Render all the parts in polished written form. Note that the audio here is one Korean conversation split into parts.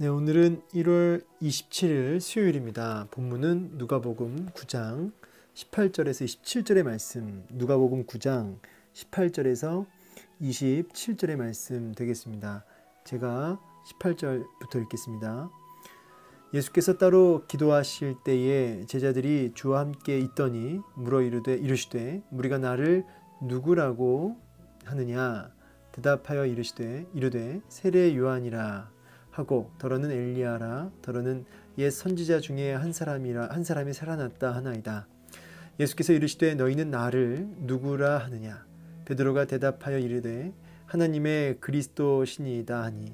네, 오늘은 1월 27일 수요일입니다. 본문은 누가복음 9장 18절에서 27절의 말씀, 누가복음 9장 18절에서 27절의 말씀 되겠습니다. 제가 18절부터 읽겠습니다. 예수께서 따로 기도하실 때에 제자들이 주와 함께 있더니 물어 이르시되 무리가 나를 누구라고 하느냐? 대답하여 이르되 세례 요한이라 하고 더러는 엘리야라 더러는 옛 선지자 중에 한 사람이 살아났다 하나이다. 예수께서 이르시되 너희는 나를 누구라 하느냐? 베드로가 대답하여 이르되 하나님의 그리스도시니이다 하니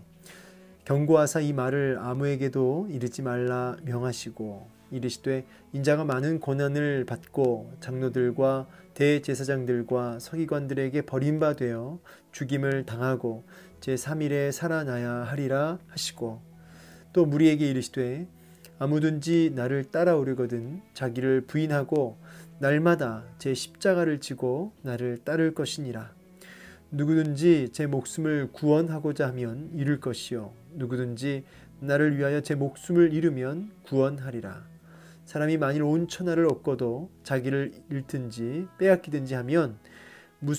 경고하사 이 말을 아무에게도 이르지 말라 명하시고 이르시되 인자가 많은 고난을 받고 장로들과 대제사장들과 서기관들에게 버림받아 죽임을 당하고 제3일에 살아나야 하리라 하시고 또 무리에게 이르시되 아무든지 나를 따라오려거든 자기를 부인하고 날마다 제 십자가를 지고 나를 따를 것이니라. 누구든지 제 목숨을 구원하고자 하면 잃을 것이요 누구든지 나를 위하여 제 목숨을 잃으면 구원하리라. 사람이 만일 온 천하를 얻고도 자기를 잃든지 빼앗기든지 하면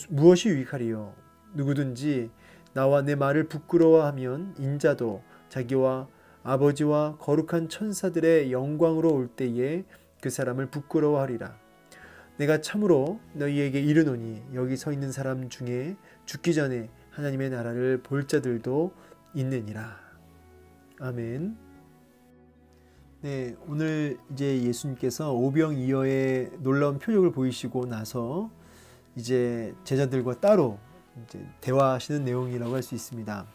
무엇이 유익하리요? 누구든지 나와 내 말을 부끄러워하면 인자도 자기와 아버지와 거룩한 천사들의 영광으로 올 때에 그 사람을 부끄러워하리라. 내가 참으로 너희에게 이르노니 여기 서 있는 사람 중에 죽기 전에 하나님의 나라를 볼 자들도 있느니라. 아멘. 네, 오늘 이제 예수님께서 오병이어의 놀라운 표적을 보이시고 나서 이제 제자들과 따로 이제 대화하시는 내용이라고 할 수 있습니다.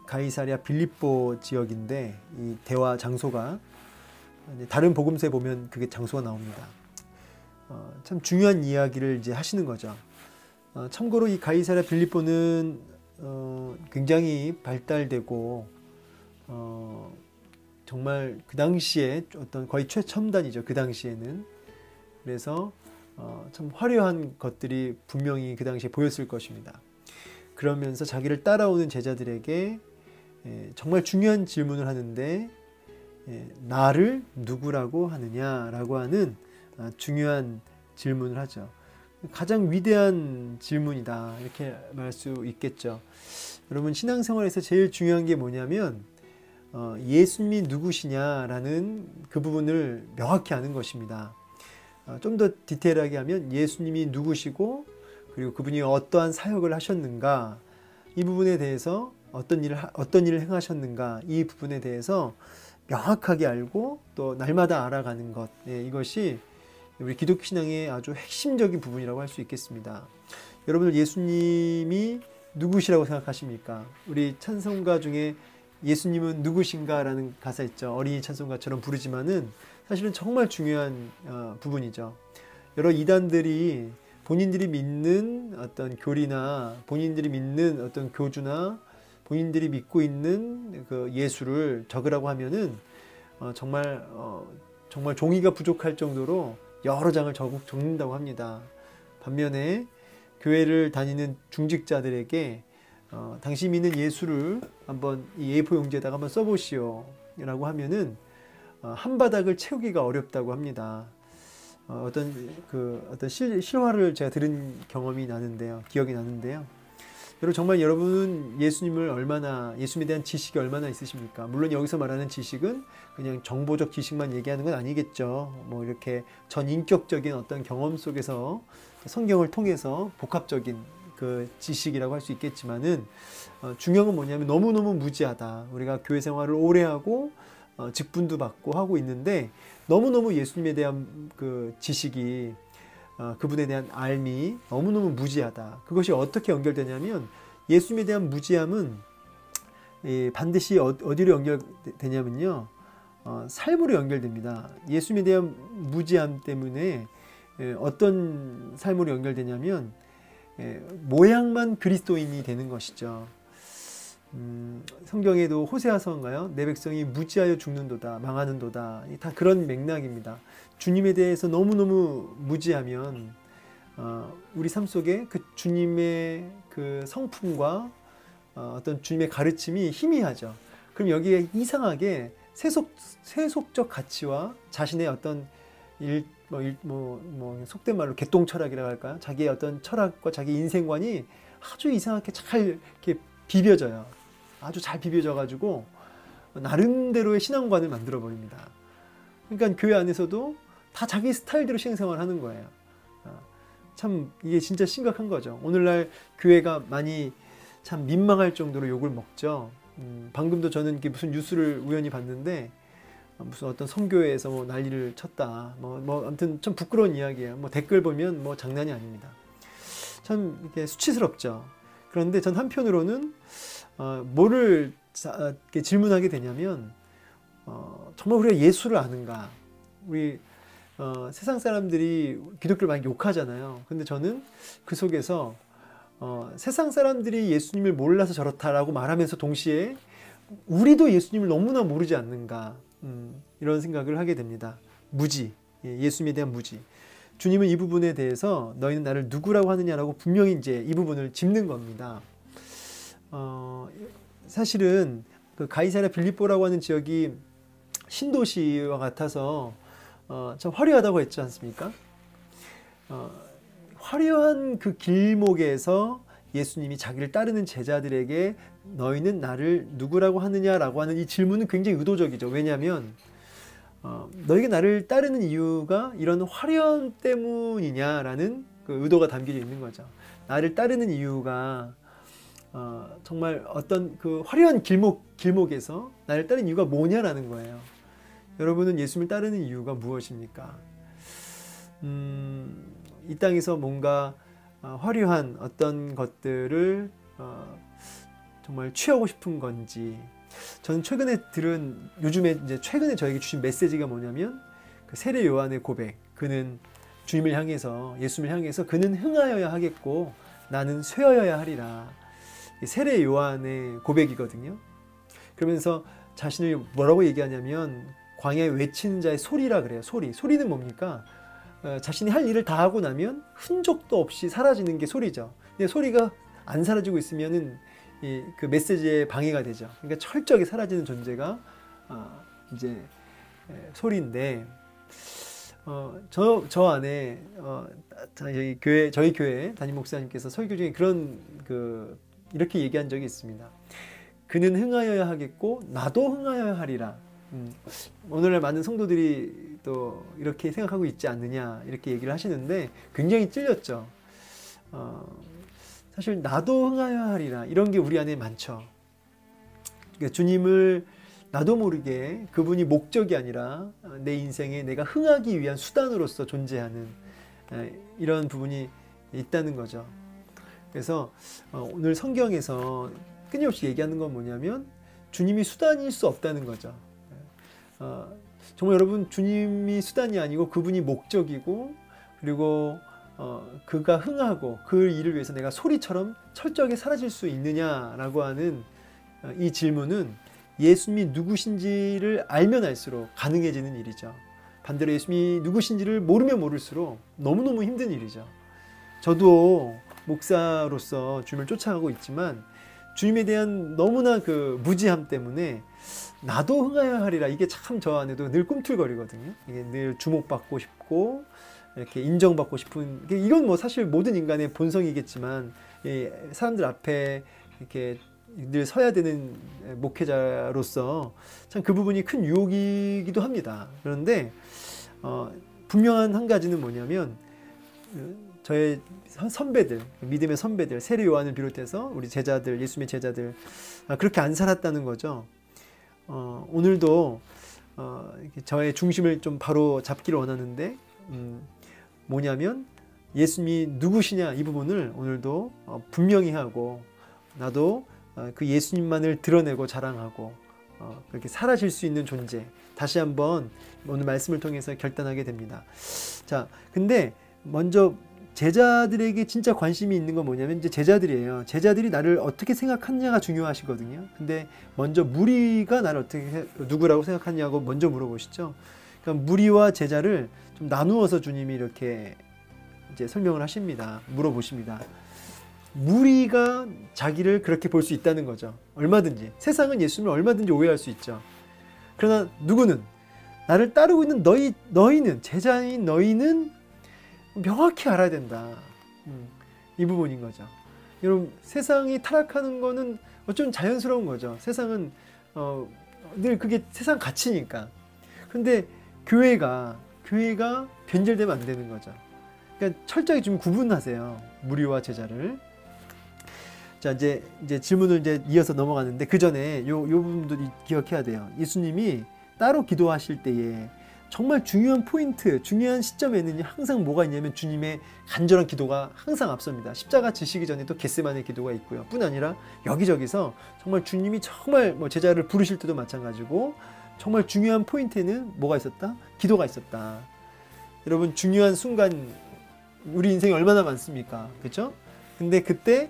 가이사랴 빌립보 지역인데 이 대화 장소가 다른 복음서에 보면 그게 장소가 나옵니다. 참 중요한 이야기를 이제 하시는 거죠. 참고로 이 가이사랴 빌립보는 굉장히 발달되고 정말 그 당시에 어떤 거의 최첨단이죠. 그 당시에는. 그래서 참 화려한 것들이 분명히 그 당시에 보였을 것입니다. 그러면서 자기를 따라오는 제자들에게 정말 중요한 질문을 하는데 나를 누구라고 하느냐라고 하는 중요한 질문을 하죠. 가장 위대한 질문이다 이렇게 말할 수 있겠죠. 여러분 신앙생활에서 제일 중요한 게 뭐냐면 예수님이 누구시냐라는 그 부분을 명확히 아는 것입니다. 좀 더 디테일하게 하면 예수님이 누구시고 그리고 그분이 어떠한 사역을 하셨는가 이 부분에 대해서 어떤 일을 행하셨는가 이 부분에 대해서 명확하게 알고 또 날마다 알아가는 것 이것이 우리 기독교 신앙의 아주 핵심적인 부분이라고 할 수 있겠습니다. 여러분들 예수님이 누구시라고 생각하십니까? 우리 찬송가 중에 예수님은 누구신가 라는 가사 있죠. 어린이 찬송가처럼 부르지만은 사실은 정말 중요한 부분이죠. 여러 이단들이 본인들이 믿는 어떤 교리나 본인들이 믿는 어떤 교주나 본인들이 믿고 있는 그 예수를 적으라고 하면은 정말 종이가 부족할 정도로 여러 장을 적는다고 합니다. 반면에 교회를 다니는 중직자들에게 당신이 믿는 예수를 한번 이 A4 용지에다가 한번 써보시오 라고 하면은 한 바닥을 채우기가 어렵다고 합니다. 어떤 실화를 제가 들은 기억이 나는데요. 정말 여러분은 예수님에 대한 지식이 얼마나 있으십니까? 물론 여기서 말하는 지식은 그냥 정보적 지식만 얘기하는 건 아니겠죠. 뭐 이렇게 전인격적인 어떤 경험 속에서 성경을 통해서 복합적인 그 지식이라고 할 수 있겠지만은 중요한 건 뭐냐면 너무너무 무지하다. 우리가 교회 생활을 오래 하고 직분도 받고 하고 있는데 너무너무 예수님에 대한 그 지식이 그분에 대한 알미 너무너무 무지하다. 그것이 어떻게 연결되냐면 예수님에 대한 무지함은 반드시 어디로 연결되냐면요. 삶으로 연결됩니다. 예수님에 대한 무지함 때문에 어떤 삶으로 연결되냐면 모양만 그리스도인이 되는 것이죠. 성경에도 호세아서인가요? 내 백성이 무지하여 죽는도다 망하는도다 다 그런 맥락입니다. 주님에 대해서 너무너무 무지하면 우리 삶 속에 그 주님의 그 성품과 어떤 주님의 가르침이 희미하죠. 그럼 여기에 이상하게 세속적 가치와 자신의 어떤 속된 말로 개똥철학이라고 할까요? 자기의 어떤 철학과 자기 인생관이 아주 이상하게 잘 이렇게 비벼져요. 아주 잘 비벼져가지고 나름대로의 신앙관을 만들어 버립니다. 그러니까 교회 안에서도 다 자기 스타일대로 신앙생활을 하는 거예요. 참 이게 진짜 심각한 거죠. 오늘날 교회가 많이 참 민망할 정도로 욕을 먹죠. 방금도 저는 무슨 뉴스를 우연히 봤는데 무슨 어떤 선교회에서 뭐 난리를 쳤다. 아무튼 좀 부끄러운 이야기예요. 댓글 보면 장난이 아닙니다. 참 이게 수치스럽죠. 그런데 전 한편으로는 뭐를 이렇게 질문하게 되냐면 정말 우리가 예수를 아는가? 우리 세상 사람들이 기독교를 많이 욕하잖아요. 근데 저는 그 속에서 세상 사람들이 예수님을 몰라서 저렇다라고 말하면서 동시에 우리도 예수님을 너무나 모르지 않는가, 이런 생각을 하게 됩니다. 무지, 예수님에 대한 무지. 주님은 이 부분에 대해서 너희는 나를 누구라고 하느냐라고 분명히 이제 이 부분을 짚는 겁니다. 사실은 그 가이사랴 빌립보라고 하는 지역이 신도시와 같아서 참 화려하다고 했지 않습니까? 화려한 그 길목에서 예수님이 자기를 따르는 제자들에게 너희는 나를 누구라고 하느냐라고 하는 이 질문은 굉장히 의도적이죠. 왜냐하면 너희가 나를 따르는 이유가 이런 화려함 때문이냐라는 그 의도가 담겨져 있는 거죠. 나를 따르는 이유가 정말 어떤 그 화려한 길목에서 나를 따르는 이유가 뭐냐라는 거예요. 여러분은 예수님을 따르는 이유가 무엇입니까? 이 땅에서 뭔가 화려한 어떤 것들을 정말 취하고 싶은 건지. 저는 요즘에 이제 최근에 저에게 주신 메시지가 뭐냐면 그 세례 요한의 고백. 그는 주님을 향해서, 예수님을 향해서 그는 흥하여야 하겠고 나는 쇠하여야 하리라. 세례 요한의 고백이거든요. 그러면서 자신을 뭐라고 얘기하냐면 광야에 외치는 자의 소리라 그래요. 소리는 뭡니까? 자신이 할 일을 다 하고 나면 흔적도 없이 사라지는 게 소리죠. 근데 소리가 안 사라지고 있으면은 그 메시지에 방해가 되죠. 그러니까 철저하게 사라지는 존재가 이제 소리인데, 저 안에 저희 교회 담임 목사님께서 설교 중에 이렇게 얘기한 적이 있습니다. 그는 흥하여야 하겠고 나도 흥하여야 하리라. 오늘날 많은 성도들이 또 이렇게 생각하고 있지 않느냐 이렇게 얘기를 하시는데 굉장히 찔렸죠. 사실 나도 흥하여야 하리라 이런 게 우리 안에 많죠. 그러니까 주님을 나도 모르게 그분이 목적이 아니라 내 인생에 내가 흥하기 위한 수단으로서 존재하는 이런 부분이 있다는 거죠. 그래서 오늘 성경에서 끊임없이 얘기하는 건 뭐냐면 주님이 수단일 수 없다는 거죠. 정말 여러분, 주님이 수단이 아니고 그분이 목적이고, 그리고 그가 흥하고 그 일을 위해서 내가 소리처럼 철저하게 사라질 수 있느냐라고 하는 이 질문은 예수님이 누구신지를 알면 알수록 가능해지는 일이죠. 반대로 예수님이 누구신지를 모르면 모를수록 너무너무 힘든 일이죠. 저도 목사로서 주님을 쫓아가고 있지만 주님에 대한 너무나 그 무지함 때문에 나도 흥하여야 하리라, 이게 참 저 안에도 늘 꿈틀거리거든요. 이게 늘 주목받고 싶고 이렇게 인정받고 싶은, 이건 뭐 사실 모든 인간의 본성이겠지만 사람들 앞에 이렇게 늘 서야 되는 목회자로서 참 그 부분이 큰 유혹이기도 합니다. 그런데 분명한 한 가지는 뭐냐면 저의 선배들, 믿음의 선배들, 세례 요한을 비롯해서 우리 제자들, 예수님의 제자들 그렇게 안 살았다는 거죠. 오늘도 저의 중심을 좀 바로 잡기를 원하는데 뭐냐면 예수님이 누구시냐 이 부분을 오늘도 분명히 하고, 나도 그 예수님만을 드러내고 자랑하고 그렇게 사라질 수 있는 존재, 다시 한번 오늘 말씀을 통해서 결단하게 됩니다. 자, 근데 먼저 제자들에게 진짜 관심이 있는 건 뭐냐면 이제 제자들이에요. 제자들이 나를 어떻게 생각하느냐가 중요하시거든요. 근데 먼저 무리가 나를 누구라고 생각하냐고 먼저 물어보시죠. 그러니까 무리와 제자를 좀 나누어서 주님이 이렇게 이제 설명을 하십니다. 물어보십니다. 무리가 자기를 그렇게 볼 수 있다는 거죠. 얼마든지. 세상은 예수님을 얼마든지 오해할 수 있죠. 그러나 누구는 나를 따르고 있는 너희는, 제자인 너희는 명확히 알아야 된다. 이 부분인 거죠. 여러분, 세상이 타락하는 거는 어쩌면 자연스러운 거죠. 세상은 늘 그게 세상 가치니까. 근데 교회가 변절되면 안 되는 거죠. 그러니까 철저히 좀 구분하세요. 무리와 제자를. 자, 이제 질문을 이어서 넘어가는데, 그 전에 요 부분도 기억해야 돼요. 예수님이 따로 기도하실 때에 정말 중요한 포인트, 중요한 시점에는 항상 뭐가 있냐면 주님의 간절한 기도가 항상 앞섭니다. 십자가 지시기 전에도 겟세마네 기도가 있고요. 뿐 아니라 여기저기서 정말 주님이 정말 뭐 제자를 부르실 때도 마찬가지고 정말 중요한 포인트에는 뭐가 있었다? 기도가 있었다. 여러분, 중요한 순간 우리 인생에 얼마나 많습니까? 그렇죠? 근데 그때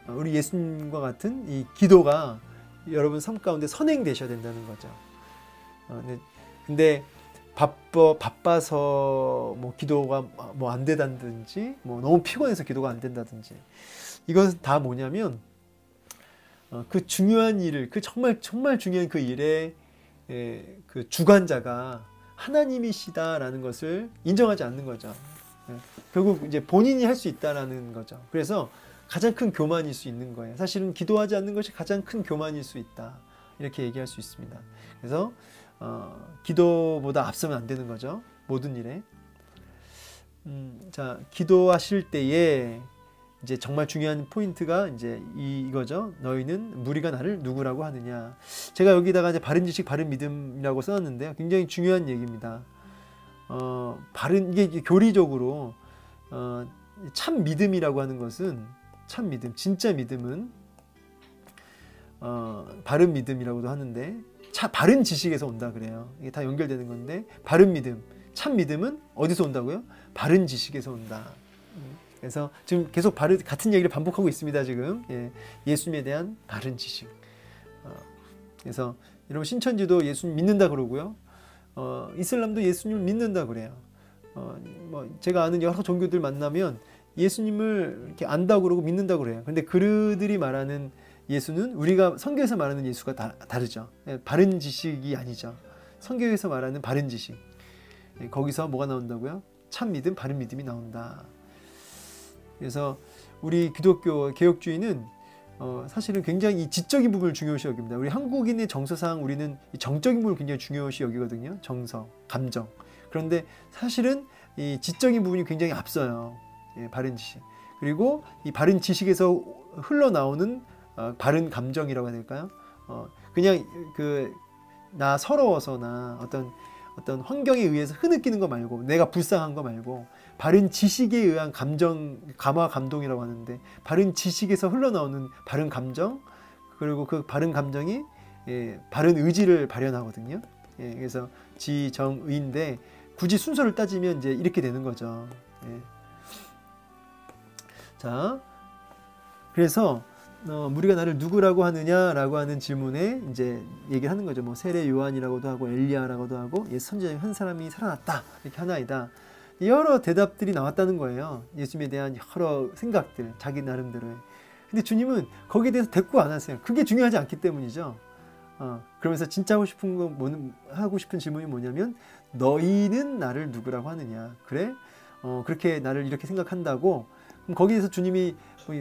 우리 예수님과 같은 이 기도가 여러분 삶 가운데 선행되셔야 된다는 거죠. 근데 바빠서 뭐 기도가 뭐 안 된다든지, 뭐 너무 피곤해서 기도가 안 된다든지, 이것은 다 뭐냐면 그 중요한 일을, 그 정말 중요한 그 일에 그 주관자가 하나님이시다라는 것을 인정하지 않는 거죠. 결국 이제 본인이 할 수 있다라는 거죠. 그래서 가장 큰 교만일 수 있는 거예요. 사실은 기도하지 않는 것이 가장 큰 교만일 수 있다, 이렇게 얘기할 수 있습니다. 그래서 기도보다 앞서면 안 되는 거죠. 모든 일에. 자, 기도하실 때에 이제 정말 중요한 포인트가 이제 이거죠. 너희는 무리가 나를 누구라고 하느냐. 제가 여기다가 이제 바른 지식, 바른 믿음이라고 써놨는데요. 굉장히 중요한 얘기입니다. 이게 교리적으로 참 믿음이라고 하는 것은, 참 믿음, 진짜 믿음은 바른 믿음이라고도 하는데, 바른 지식에서 온다 그래요. 이게 다 연결되는 건데, 바른 믿음, 참 믿음은 어디서 온다고요? 바른 지식에서 온다. 그래서 지금 계속 같은 얘기를 반복하고 있습니다. 지금 예수님에 대한 바른 지식. 그래서 여러분, 신천지도 예수님 믿는다 그러고요. 이슬람도 예수님을 믿는다 그래요. 뭐 제가 아는 여러 종교들 만나면 예수님을 이렇게 안다고 그러고 믿는다고 그래요. 근데 그들이 말하는 예수는 우리가 성경에서 말하는 예수가 다르죠. 바른 지식이 아니죠. 성경에서 말하는 바른 지식. 거기서 뭐가 나온다고요? 참 믿음, 바른 믿음이 나온다. 그래서 우리 기독교 개혁주의는 사실은 굉장히 이 지적인 부분을 중요시 여깁니다. 우리 한국인의 정서상 우리는 이 정적인 부분을 굉장히 중요시 여기거든요. 정서, 감정. 그런데 사실은 이 지적인 부분이 굉장히 앞서요. 바른 지식. 그리고 이 바른 지식에서 흘러나오는 바른 감정이라고 해야 될까요? 그냥 나 서러워서나 어떤 환경에 의해서 흐느끼는 거 말고, 내가 불쌍한 거 말고, 바른 지식에 의한 감정, 감화 감동이라고 하는데, 바른 지식에서 흘러나오는 바른 감정, 그리고 그 바른 감정이 바른 의지를 발현하거든요. 그래서 지정의인데, 굳이 순서를 따지면 이제 이렇게 되는 거죠. 자, 그래서 무리가 나를 누구라고 하느냐라고 하는 질문에 이제 얘기를 하는 거죠. 뭐 세례 요한이라고도 하고 엘리야라고도 하고 선지자 중 한 사람이 살아났다, 이렇게 하나이다. 여러 대답들이 나왔다는 거예요. 예수님에 대한 여러 생각들, 자기 나름대로의. 근데 주님은 거기에 대해서 대꾸 안 하세요. 그게 중요하지 않기 때문이죠. 그러면서 진짜 하고 싶은 질문이 뭐냐면, 너희는 나를 누구라고 하느냐. 그래? 그렇게 나를 이렇게 생각한다고? 그럼 거기에서 주님이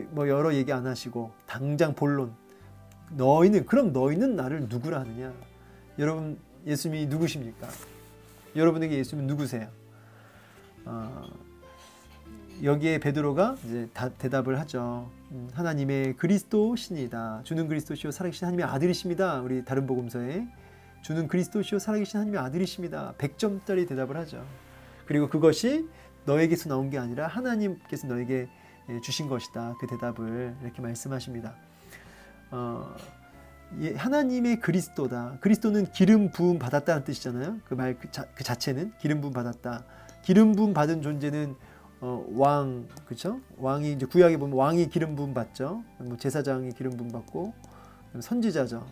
뭐 여러 얘기 안 하시고 당장 본론, 그럼 너희는 나를 누구라 하느냐. 여러분, 예수님이 누구십니까? 여러분에게 예수님은 누구세요? 여기에 베드로가 이제 대답을 하죠. 하나님의 그리스도시니다. 주는 그리스도시요 살아계신 하나님의 아들이십니다. 우리 다른 복음서에 주는 그리스도시요 살아계신 하나님의 아들이십니다. 100점짜리 대답을 하죠. 그리고 그것이 너에게서 나온 게 아니라 하나님께서 너에게 주신 것이다. 그 대답을 이렇게 말씀하십니다. 하나님의 그리스도다. 그리스도는 기름 부음 받았다는 뜻이잖아요. 그 자체는 기름 부음 받았다. 기름 부음 받은 존재는 왕, 그렇죠? 왕이 이제 구약에 보면 왕이 기름 부음 받죠. 뭐 제사장이 기름 부음 받고, 선지자죠.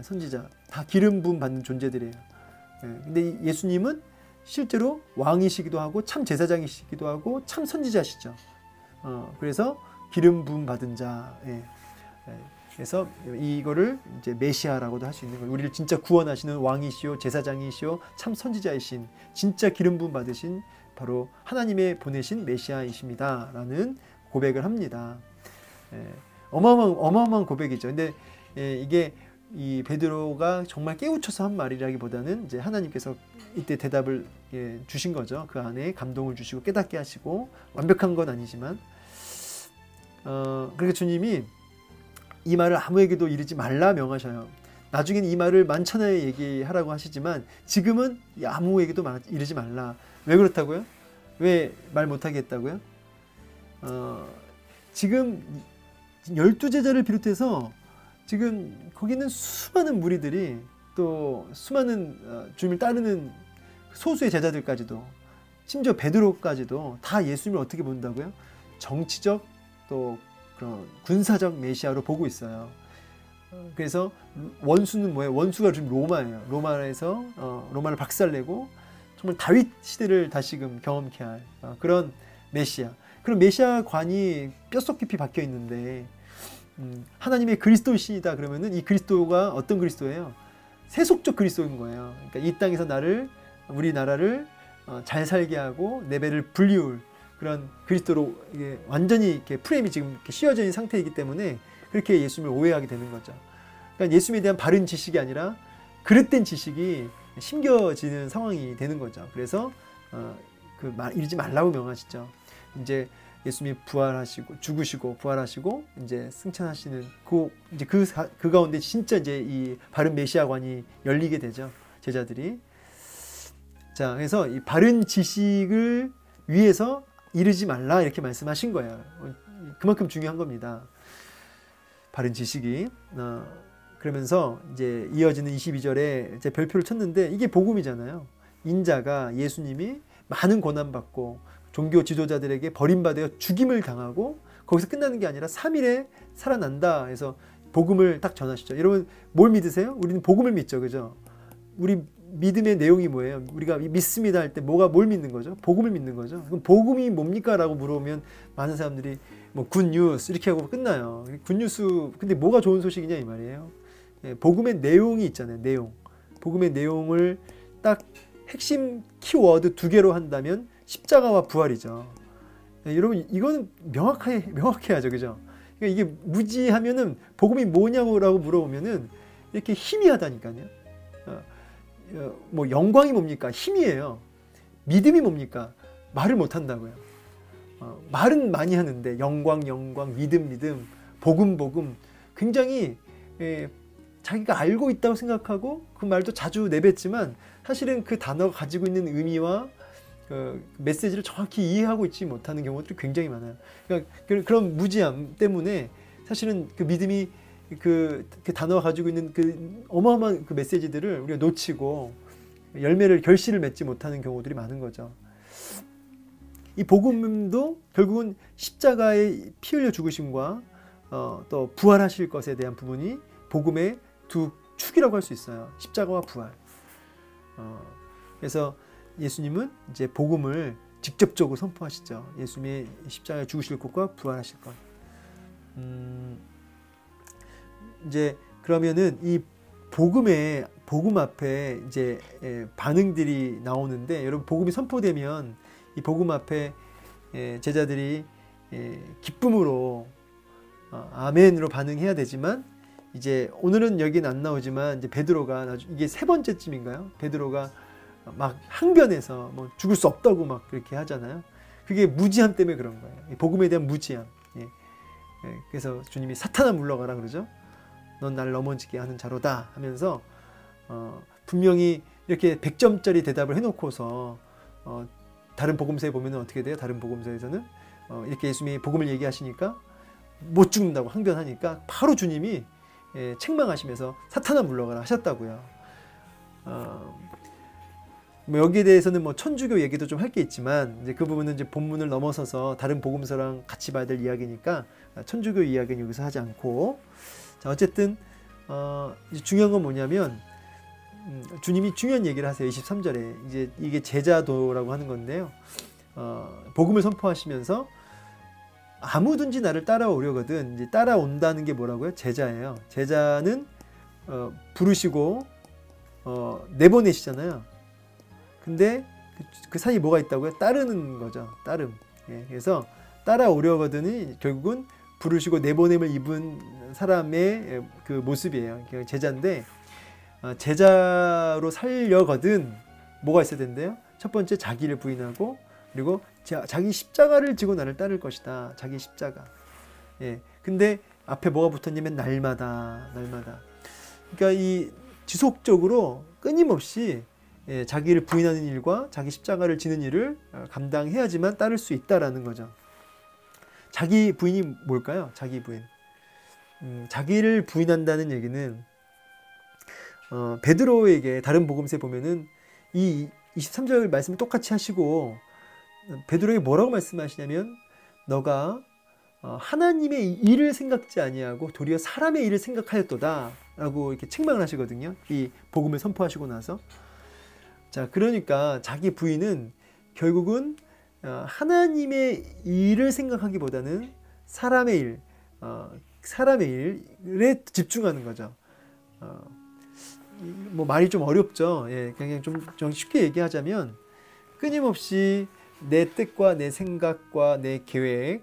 선지자 다 기름 부음 받는 존재들이에요. 근데 예수님은 실제로 왕이시기도 하고 참 제사장이시기도 하고 참 선지자시죠. 그래서 기름 부음 받은 자. 예. 예. 그래서 이거를 이제 메시아라고도 할 수 있는 거예요. 우리를 진짜 구원하시는 왕이시오, 제사장이시오, 참 선지자이신, 진짜 기름 부음 받으신 바로 하나님의 보내신 메시아이십니다라는 고백을 합니다. 예. 어마어마한 고백이죠. 근데 이게 이 베드로가 정말 깨우쳐서 한 말이라기보다는 이제 하나님께서 이때 대답을 주신 거죠. 그 안에 감동을 주시고 깨닫게 하시고, 완벽한 건 아니지만, 그러니까 주님이 이 말을 아무에게도 이르지 말라 명하셔요. 나중에는 이 말을 만천하에 얘기하라고 하시지만 지금은 아무에게도 이르지 말라. 왜 그렇다고요? 왜 말 못하게 했다고요? 지금 12제자를 비롯해서 지금 거기는 수많은 무리들이, 또 수많은 주님을 따르는 소수의 제자들까지도, 심지어 베드로까지도 다 예수님을 어떻게 본다고요? 정치적 또 그런 군사적 메시아로 보고 있어요. 그래서 원수는 뭐예요? 원수가 지금 로마예요. 로마를 박살내고 정말 다윗 시대를 다시금 경험케 할 그런 메시아. 그런 메시아관이 뼛속 깊이 박혀 있는데, 하나님의 그리스도이시다 그러면은 이 그리스도가 어떤 그리스도예요? 세속적 그리스도인 거예요. 그러니까 이 땅에서 우리 나라를 잘 살게 하고 내 배를 불리울 그런 그리스도로 이게 완전히 이렇게 프레임이 지금 이렇게 씌워져 있는 상태이기 때문에 그렇게 예수님을 오해하게 되는 거죠. 그러니까 예수님에 대한 바른 지식이 아니라 그릇된 지식이 심겨지는 상황이 되는 거죠. 그래서 그 말 이러지 말라고 명하시죠. 이제 예수님이 부활하시고 죽으시고 부활하시고 이제 승천하시는 그 가운데 진짜 이제 이 바른 메시아관이 열리게 되죠. 제자들이. 자, 그래서 이 바른 지식을 위해서 이르지 말라 이렇게 말씀하신 거예요. 그만큼 중요한 겁니다. 바른 지식이. 그러면서 이제 이어지는 22절에 이제 별표를 쳤는데, 이게 복음이잖아요. 인자가, 예수님이 많은 고난받고 종교 지도자들에게 버림받아 죽임을 당하고 거기서 끝나는 게 아니라 3일에 살아난다 해서 복음을 딱 전하시죠. 여러분 뭘 믿으세요? 우리는 복음을 믿죠. 그죠? 우리 믿음의 내용이 뭐예요? 우리가 믿습니다 할 때 뭘 믿는 거죠? 복음을 믿는 거죠. 그럼 복음이 뭡니까? 라고 물어보면 많은 사람들이 뭐 굿뉴스 이렇게 하고 끝나요. 굿뉴스, 근데 뭐가 좋은 소식이냐 이 말이에요. 복음의 내용이 있잖아요. 내용. 복음의 내용을 딱 핵심 키워드 2개로 한다면 십자가와 부활이죠. 여러분 이거는 명확해야죠. 그죠? 그러니까 이게 무지하면은 복음이 뭐냐고 물어보면은 이렇게 희미하다니까요. 뭐 영광이 뭡니까? 힘이에요. 믿음이 뭡니까? 말을 못한다고요. 말은 많이 하는데 영광, 믿음, 복음 굉장히 자기가 알고 있다고 생각하고 그 말도 자주 내뱉지만 사실은 그 단어가 가지고 있는 의미와 메시지를 정확히 이해하고 있지 못하는 경우들이 굉장히 많아요. 그러니까 그런 무지함 때문에 사실은 그 믿음이 그 단어가 가지고 있는 그 어마어마한 그 메시지들을 우리가 놓치고 결실을 맺지 못하는 경우들이 많은 거죠. 이 복음도 결국은 십자가에 피 흘려 죽으심과 또 부활하실 것에 대한 부분이 복음의 두 축이라고 할 수 있어요. 십자가와 부활. 그래서 예수님은 이제 복음을 직접적으로 선포하시죠. 예수님의 십자가에 죽으실 것과 부활하실 것. 이제 그러면은 이 복음 앞에 이제 반응들이 나오는데, 여러분 복음이 선포되면 이 복음 앞에 제자들이 기쁨으로 아멘으로 반응해야 되지만, 이제 오늘은 여기는 안 나오지만 이제 베드로가 이게 3번째쯤인가요? 베드로가 막 항변해서 뭐 죽을 수 없다고 막 그렇게 하잖아요. 그게 무지함 때문에 그런 거예요. 복음에 대한 무지함. 그래서 주님이 사탄아 물러가라 그러죠. 넌 나를 넘어지게 하는 자로다 하면서 분명히 이렇게 100점짜리 대답을 해놓고서 다른 복음서에 보면 어떻게 돼요? 다른 복음서에서는 이렇게 예수님이 복음을 얘기하시니까 못 죽는다고 항변하니까 바로 주님이 책망하시면서 사탄아 물러가라 하셨다고요. 뭐 여기에 대해서는 뭐 천주교 얘기도 좀 할 게 있지만 이제 그 부분은 이제 본문을 넘어서서 다른 복음서랑 같이 봐야 될 이야기니까 천주교 이야기는 여기서 하지 않고, 자 어쨌든 이제 중요한 건 뭐냐면 주님이 중요한 얘기를 하세요. 23절에 이제 이게 제자도라고 하는 건데요. 복음을 선포하시면서 아무든지 나를 따라오려거든. 이제 따라온다는 게 뭐라고요? 제자예요. 제자는 부르시고 내보내시잖아요. 근데 그 사이에 뭐가 있다고요? 따르는 거죠. 따름. 예, 그래서 따라오려거든이 결국은 부르시고 내보냄을 입은 사람의 그 모습이에요. 제자인데 제자로 살려거든 뭐가 있어야 된대요? 첫 번째 자기를 부인하고 그리고 자기 십자가를 지고 나를 따를 것이다. 자기 십자가. 예. 근데 앞에 뭐가 붙었냐면 날마다. 그러니까 이 지속적으로 끊임없이 자기를 부인하는 일과 자기 십자가를 지는 일을 감당해야지만 따를 수 있다라는 거죠. 자기 부인이 뭘까요? 자기 부인. 자기를 부인한다는 얘기는 베드로에게 다른 복음서에 보면은 이 23절 말씀을 똑같이 하시고 베드로에게 뭐라고 말씀하시냐면 너가 하나님의 일을 생각지 아니하고 도리어 사람의 일을 생각하였도다 라고 이렇게 책망을 하시거든요. 이 복음을 선포하시고 나서. 자, 그러니까 자기 부인은 결국은 하나님의 일을 생각하기보다는 사람의 일에 집중하는 거죠. 뭐 말이 좀 어렵죠. 예, 그냥 좀 쉽게 얘기하자면 끊임없이 내 뜻과 내 생각과 내 계획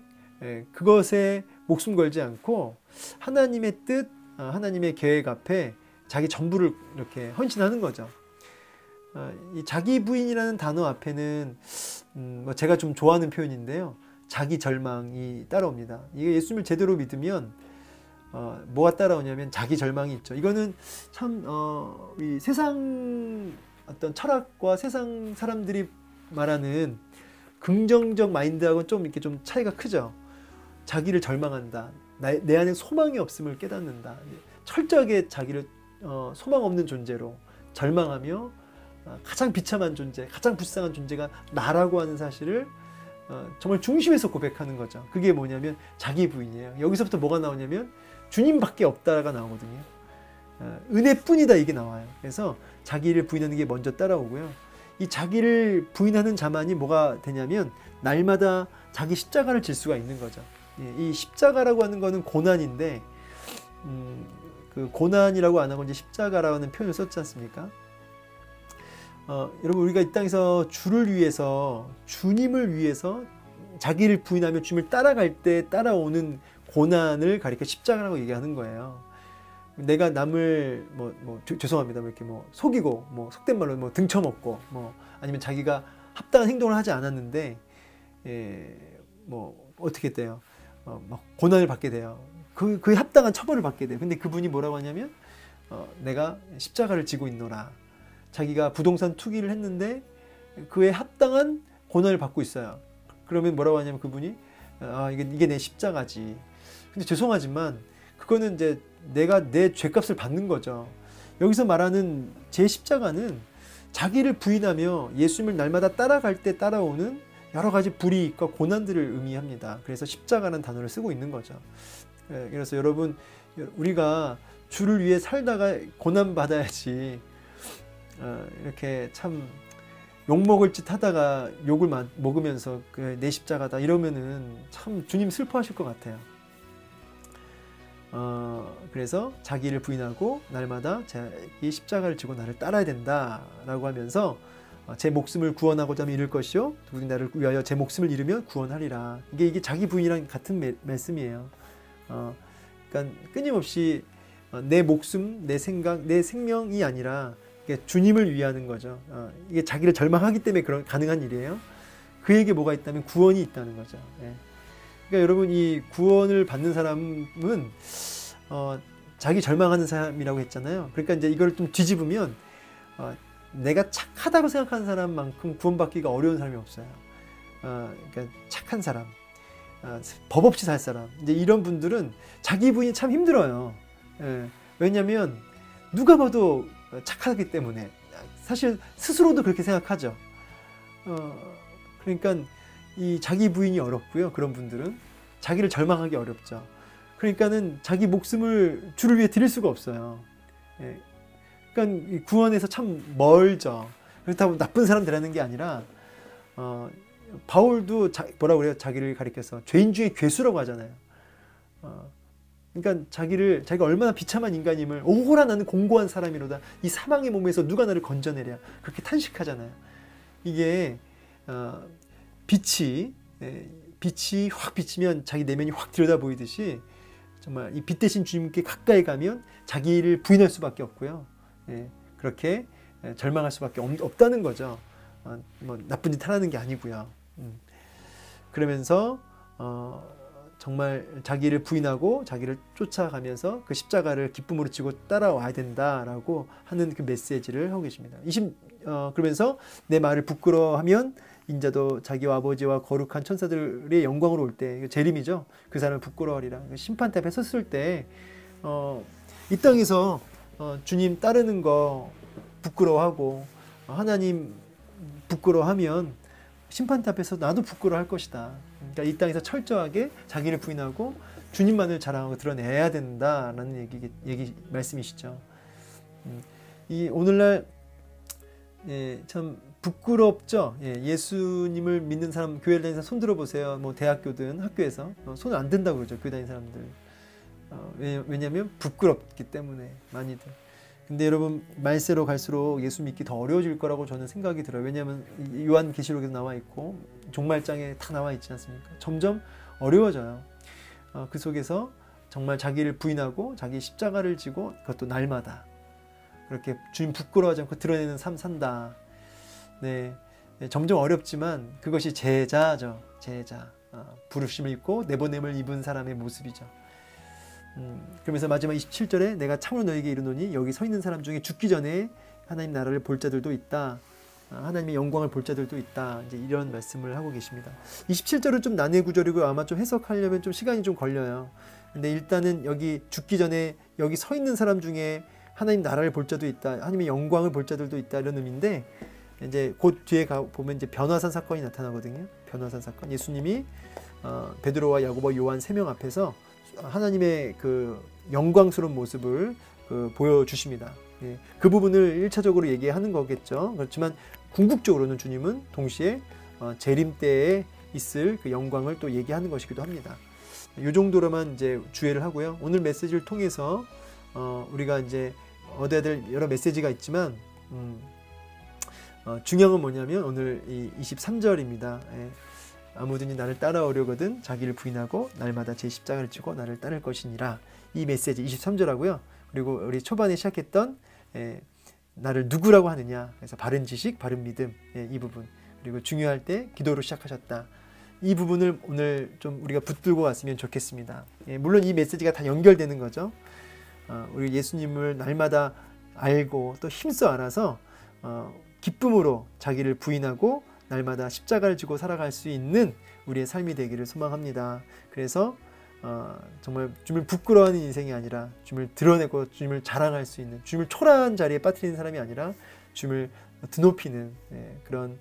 그것에 목숨 걸지 않고 하나님의 뜻, 하나님의 계획 앞에 자기 전부를 이렇게 헌신하는 거죠. 이 자기 부인이라는 단어 앞에는 뭐 제가 좀 좋아하는 표현인데요. 자기 절망이 따라옵니다. 이게 예수님을 제대로 믿으면 뭐가 따라오냐면 자기 절망이 있죠. 이거는 참 이 세상 어떤 철학과 세상 사람들이 말하는 긍정적 마인드하고 좀 이렇게 좀 차이가 크죠. 자기를 절망한다. 내 안에 소망이 없음을 깨닫는다. 철저하게 자기를 소망 없는 존재로 절망하며 가장 비참한 존재, 가장 불쌍한 존재가 나라고 하는 사실을 정말 중심에서 고백하는 거죠. 그게 뭐냐면 자기 부인이에요. 여기서부터 뭐가 나오냐면 주님밖에 없다가 나오거든요. 은혜뿐이다 이게 나와요. 그래서 자기를 부인하는 게 먼저 따라오고요. 이 자기를 부인하는 자만이 뭐가 되냐면 날마다 자기 십자가를 질 수가 있는 거죠. 이 십자가라고 하는 거는 고난인데 그 고난이라고 안 하고 이제 십자가라는 표현을 썼지 않습니까? 여러분 우리가 이 땅에서 주를 위해서 주님을 위해서 자기를 부인하며 주님을 따라갈 때 따라오는 고난을 가리켜 십자가라고 얘기하는 거예요. 내가 남을 죄송합니다 이렇게 속이고 속된 말로 등쳐먹고 아니면 자기가 합당한 행동을 하지 않았는데 어떻게 돼요? 고난을 받게 돼요. 그에 합당한 처벌을 받게 돼요. 근데 그분이 뭐라고 하냐면 내가 십자가를 지고 있노라. 자기가 부동산 투기를 했는데 그에 합당한 고난을 받고 있어요. 그러면 뭐라고 하냐면 그분이 이게 내 십자가지. 근데 죄송하지만 그거는 이제 내가 내 죄값을 받는 거죠. 여기서 말하는 제 십자가는 자기를 부인하며 예수님을 날마다 따라갈 때 따라오는 여러 가지 불이익과 고난들을 의미합니다. 그래서 십자가라는 단어를 쓰고 있는 거죠. 그래서 여러분 우리가 주를 위해 살다가 고난 받아야지 이렇게 참 욕먹을 짓 하다가 욕을 먹으면서 내 십자가다 이러면은 참 주님 슬퍼하실 것 같아요. 그래서 자기를 부인하고 날마다 이 십자가를 지고 나를 따라야 된다라고 하면서 제 목숨을 구원하고자 하면 잃을 것이요 누구든지 나를 위하여 제 목숨을 잃으면 구원하리라. 이게 자기 부인이랑 같은 말씀이에요. 그러니까 끊임없이 내 목숨, 내 생각, 내 생명이 아니라 주님을 위하는 거죠. 이게 자기를 절망하기 때문에 가능한 일이에요. 그에게 뭐가 있다면 구원이 있다는 거죠. 예. 그러니까 여러분 이 구원을 받는 사람은 자기 절망하는 사람이라고 했잖아요. 그러니까 이제 이걸 좀 뒤집으면 내가 착하다고 생각하는 사람만큼 구원받기가 어려운 사람이 없어요. 그러니까 착한 사람, 법 없이 살 사람. 이제 이런 분들은 자기 부인이 참 힘들어요. 예. 왜냐하면 누가 봐도 착하기 때문에 사실 스스로도 그렇게 생각하죠. 그러니까 이 자기 부인이 어렵고요. 그런 분들은 자기를 절망하기 어렵죠. 그러니까는 자기 목숨을 주를 위해 드릴 수가 없어요. 예. 그러니까 구원에서 참 멀죠. 그렇다고 나쁜 사람 되라는 게 아니라 바울도 뭐라고 그래요? 자기를 가리켜서 죄인 중에 괴수라고 하잖아요. 그러니까 자기가 얼마나 비참한 인간임을, 오호라 나는 공고한 사람이로다, 이 사망의 몸에서 누가 나를 건져내랴, 그렇게 탄식하잖아요. 이게 빛이 확 비치면 자기 내면이 확 들여다 보이듯이, 정말 이 빛 대신 주님께 가까이 가면 자기를 부인할 수밖에 없고요. 그렇게 절망할 수밖에 없다는 거죠. 뭐 나쁜 짓 하라는 게 아니고요. 그러면서 정말 자기를 부인하고 자기를 쫓아가면서 그 십자가를 기쁨으로 지고 따라와야 된다라고 하는 그 메시지를 하고 계십니다. 그러면서 내 말을 부끄러워하면 인자도 자기와 아버지와 거룩한 천사들의 영광으로 올 때, 재림이죠. 그 사람을 부끄러워하리라. 심판대 앞에 섰을 때 이 땅에서 주님 따르는 거 부끄러워하고 하나님 부끄러워하면 심판대 앞에서 나도 부끄러워할 것이다. 그러니까 이 땅에서 철저하게 자기를 부인하고 주님만을 자랑하고 드러내야 된다라는 말씀이시죠. 이 오늘날 참 부끄럽죠. 예수님을 믿는 사람, 교회를 다니는 사람 손 들어보세요. 뭐 대학교든 학교에서 손을 안 든다고 그러죠. 교회 다니는 사람들. 왜냐하면 부끄럽기 때문에 많이들. 근데 여러분, 말세로 갈수록 예수 믿기 더 어려워질 거라고 저는 생각이 들어요. 왜냐하면 요한계시록에도 나와 있고 종말장에 다 나와 있지 않습니까? 점점 어려워져요. 그 속에서 정말 자기를 부인하고 자기 십자가를 지고, 그것도 날마다 그렇게 주님 부끄러워하지 않고 드러내는 삶 산다. 점점 어렵지만 그것이 제자죠. 제자. 부르심을 입고 내보냄을 입은 사람의 모습이죠. 그러면서 마지막 27절에 내가 참으로 너에게 이르노니 여기 서 있는 사람 중에 죽기 전에 하나님 나라를 볼 자들도 있다. 하나님의 영광을 볼 자들도 있다. 이제 이런 말씀을 하고 계십니다. 27절은 좀 난해 구절이고 아마 좀 해석하려면 좀 시간이 좀 걸려요. 근데 일단은 여기 죽기 전에 여기 서 있는 사람 중에 하나님 나라를 볼 자도 있다. 하나님의 영광을 볼 자들도 있다. 이런 의미인데, 이제 곧 뒤에 보면 이제 변화산 사건이 나타나거든요. 변화산 사건. 예수님이 베드로와 야고보, 요한 3명 앞에서 하나님의 그 영광스러운 모습을 보여주십니다. 그 부분을 1차적으로 얘기하는 거겠죠. 그렇지만 궁극적으로는 주님은 동시에 재림 때에 있을 그 영광을 또 얘기하는 것이기도 합니다. 이 정도로만 이제 주의를 하고요. 오늘 메시지를 통해서 우리가 이제 얻어야 될 여러 메시지가 있지만 중요한 건 뭐냐면 오늘 이 23절입니다. 아무든지 나를 따라오려거든 자기를 부인하고 날마다 제 십자가를 지고 나를 따를 것이니라. 이 메시지 23절하고요. 그리고 우리 초반에 시작했던 나를 누구라고 하느냐. 그래서 바른 지식, 바른 믿음, 이 부분. 그리고 중요할 때 기도로 시작하셨다. 이 부분을 오늘 좀 우리가 붙들고 왔으면 좋겠습니다. 물론 이 메시지가 다 연결되는 거죠. 우리 예수님을 날마다 알고 또 힘써 알아서 기쁨으로 자기를 부인하고 날마다 십자가를 지고 살아갈 수 있는 우리의 삶이 되기를 소망합니다. 그래서 정말 주님을 부끄러워하는 인생이 아니라 주님을 드러내고 주님을 자랑할 수 있는, 주님을 초라한 자리에 빠뜨리는 사람이 아니라 주님을 드높이는 그런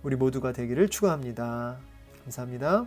우리 모두가 되기를 축원합니다. 감사합니다.